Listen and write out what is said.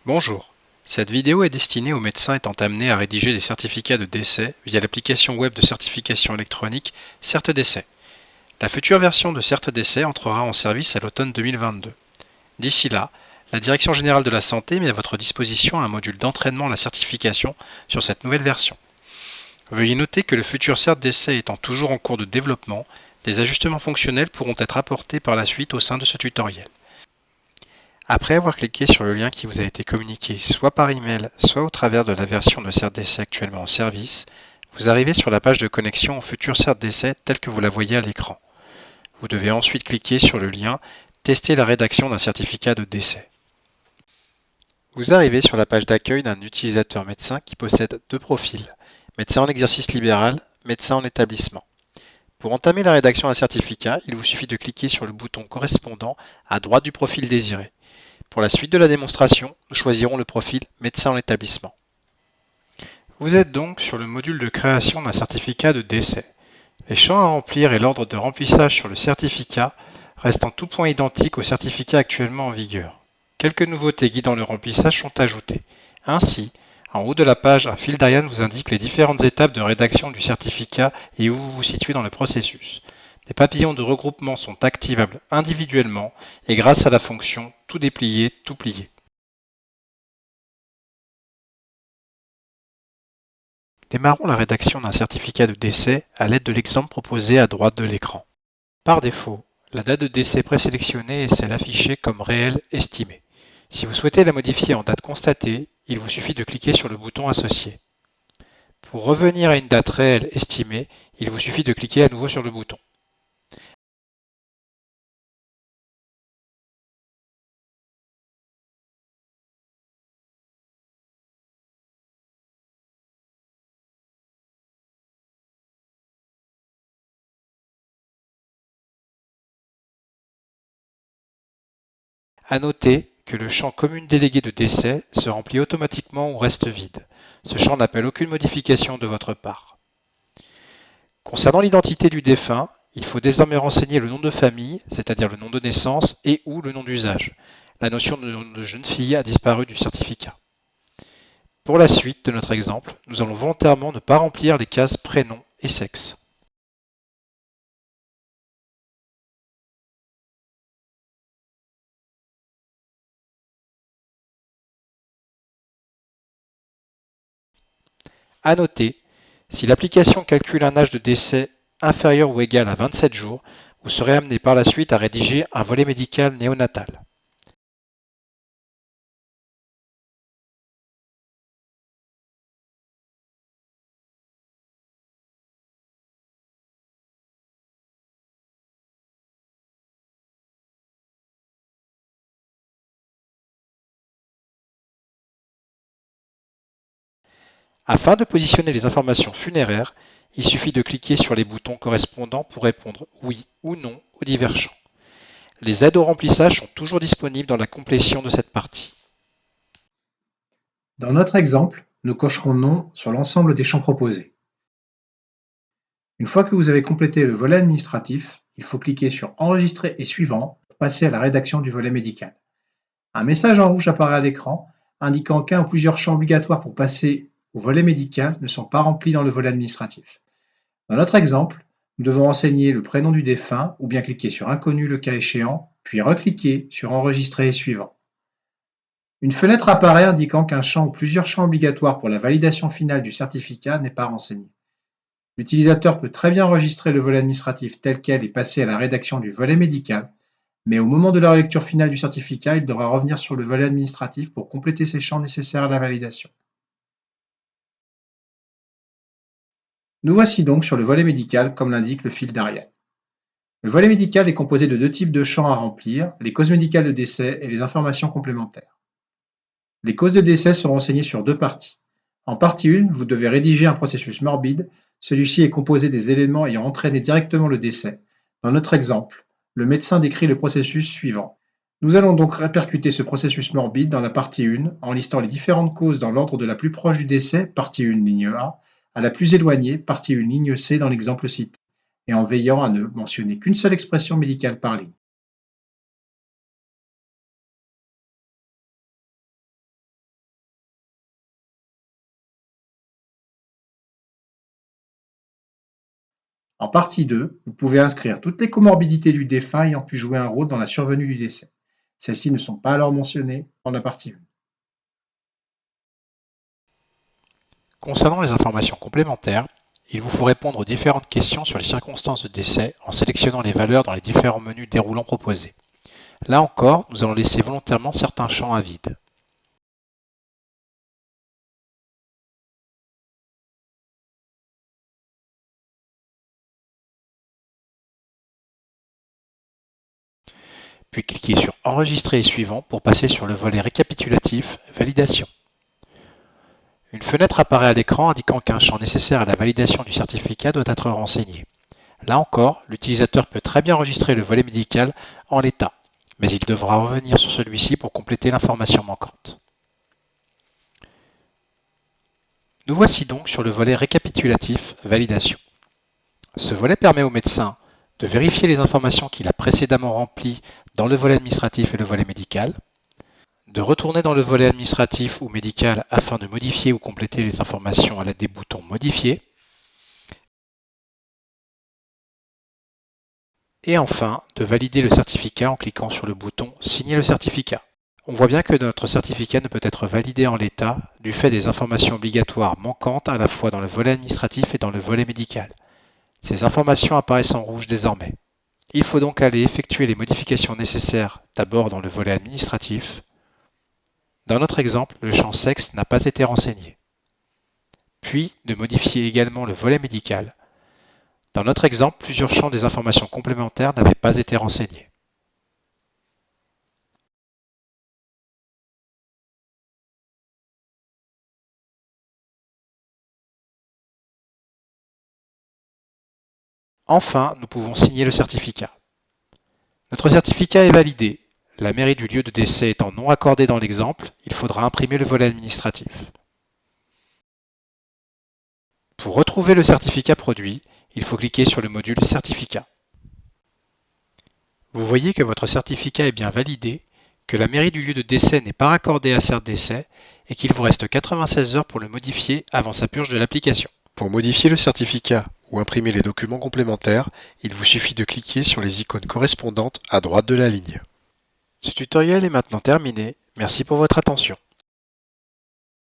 Bonjour. Cette vidéo est destinée aux médecins étant amenés à rédiger des certificats de décès via l'application web de certification électronique CertDécès. La future version de CertDécès entrera en service à l'automne 2022. D'ici là, la Direction générale de la santé met à votre disposition un module d'entraînement à la certification sur cette nouvelle version. Veuillez noter que le futur CertDécès étant toujours en cours de développement, des ajustements fonctionnels pourront être apportés par la suite au sein de ce tutoriel. Après avoir cliqué sur le lien qui vous a été communiqué soit par email, soit au travers de la version de CertDécès actuellement en service, vous arrivez sur la page de connexion au futur CertDécès telle que vous la voyez à l'écran. Vous devez ensuite cliquer sur le lien Tester la rédaction d'un certificat de décès. Vous arrivez sur la page d'accueil d'un utilisateur médecin qui possède deux profils, médecin en exercice libéral, médecin en établissement. Pour entamer la rédaction d'un certificat, il vous suffit de cliquer sur le bouton correspondant à droite du profil désiré. Pour la suite de la démonstration, nous choisirons le profil médecin en établissement. Vous êtes donc sur le module de création d'un certificat de décès. Les champs à remplir et l'ordre de remplissage sur le certificat restent en tout point identiques au certificat actuellement en vigueur. Quelques nouveautés guidant le remplissage sont ajoutées. Ainsi, en haut de la page, un fil d'Ariane vous indique les différentes étapes de rédaction du certificat et où vous vous situez dans le processus. Des papillons de regroupement sont activables individuellement et grâce à la fonction Tout déplier, tout plier. Démarrons la rédaction d'un certificat de décès à l'aide de l'exemple proposé à droite de l'écran. Par défaut, la date de décès présélectionnée est celle affichée comme réelle estimée. Si vous souhaitez la modifier en date constatée, il vous suffit de cliquer sur le bouton associé. Pour revenir à une date réelle estimée, il vous suffit de cliquer à nouveau sur le bouton. À noter que le champ commune déléguée de décès se remplit automatiquement ou reste vide. Ce champ n'appelle aucune modification de votre part. Concernant l'identité du défunt, il faut désormais renseigner le nom de famille, c'est-à-dire le nom de naissance et ou le nom d'usage. La notion de nom de jeune fille a disparu du certificat. Pour la suite de notre exemple, nous allons volontairement ne pas remplir les cases prénom et sexe. À noter, si l'application calcule un âge de décès inférieur ou égal à 27 jours, vous serez amené par la suite à rédiger un volet médical néonatal. Afin de positionner les informations funéraires, il suffit de cliquer sur les boutons correspondants pour répondre oui ou non aux divers champs. Les aides au remplissage sont toujours disponibles dans la complétion de cette partie. Dans notre exemple, nous cocherons non sur l'ensemble des champs proposés. Une fois que vous avez complété le volet administratif, il faut cliquer sur Enregistrer et suivant pour passer à la rédaction du volet médical. Un message en rouge apparaît à l'écran indiquant qu'un ou plusieurs champs obligatoires pour passer au volet médical ne sont pas remplis dans le volet administratif. Dans notre exemple, nous devons renseigner le prénom du défunt ou bien cliquer sur Inconnu le cas échéant, puis recliquer sur Enregistrer et suivant. Une fenêtre apparaît indiquant qu'un champ ou plusieurs champs obligatoires pour la validation finale du certificat n'est pas renseigné. L'utilisateur peut très bien enregistrer le volet administratif tel quel et passer à la rédaction du volet médical, mais au moment de la lecture finale du certificat, il devra revenir sur le volet administratif pour compléter ces champs nécessaires à la validation. Nous voici donc sur le volet médical comme l'indique le fil d'Ariane. Le volet médical est composé de deux types de champs à remplir, les causes médicales de décès et les informations complémentaires. Les causes de décès sont renseignées sur deux parties. En partie 1, vous devez rédiger un processus morbide. Celui-ci est composé des éléments ayant entraîné directement le décès. Dans notre exemple, le médecin décrit le processus suivant. Nous allons donc répercuter ce processus morbide dans la partie 1 en listant les différentes causes dans l'ordre de la plus proche du décès, partie 1 ligne A, à la plus éloignée, partie 1 ligne C dans l'exemple cité, et en veillant à ne mentionner qu'une seule expression médicale par ligne. En partie 2, vous pouvez inscrire toutes les comorbidités du défunt ayant pu jouer un rôle dans la survenue du décès. Celles-ci ne sont pas alors mentionnées dans la partie 1. Concernant les informations complémentaires, il vous faut répondre aux différentes questions sur les circonstances de décès en sélectionnant les valeurs dans les différents menus déroulants proposés. Là encore, nous allons laisser volontairement certains champs à vide. Puis cliquez sur Enregistrer et suivant pour passer sur le volet récapitulatif Validation. Une fenêtre apparaît à l'écran indiquant qu'un champ nécessaire à la validation du certificat doit être renseigné. Là encore, l'utilisateur peut très bien enregistrer le volet médical en l'état, mais il devra revenir sur celui-ci pour compléter l'information manquante. Nous voici donc sur le volet récapitulatif Validation. Ce volet permet au médecin de vérifier les informations qu'il a précédemment remplies dans le volet administratif et le volet médical, de retourner dans le volet administratif ou médical afin de modifier ou compléter les informations à l'aide des boutons Modifier, et enfin de valider le certificat en cliquant sur le bouton Signer le certificat. On voit bien que notre certificat ne peut être validé en l'état du fait des informations obligatoires manquantes à la fois dans le volet administratif et dans le volet médical. Ces informations apparaissent en rouge désormais. Il faut donc aller effectuer les modifications nécessaires d'abord dans le volet administratif. Dans notre exemple, le champ sexe n'a pas été renseigné. Puis de modifier également le volet médical. Dans notre exemple, plusieurs champs des informations complémentaires n'avaient pas été renseignés. Enfin, nous pouvons signer le certificat. Notre certificat est validé. La mairie du lieu de décès étant non accordée dans l'exemple, il faudra imprimer le volet administratif. Pour retrouver le certificat produit, il faut cliquer sur le module Certificat. Vous voyez que votre certificat est bien validé, que la mairie du lieu de décès n'est pas raccordée à CertDécès et qu'il vous reste 96 heures pour le modifier avant sa purge de l'application. Pour modifier le certificat ou imprimer les documents complémentaires, il vous suffit de cliquer sur les icônes correspondantes à droite de la ligne. Ce tutoriel est maintenant terminé. Merci pour votre attention.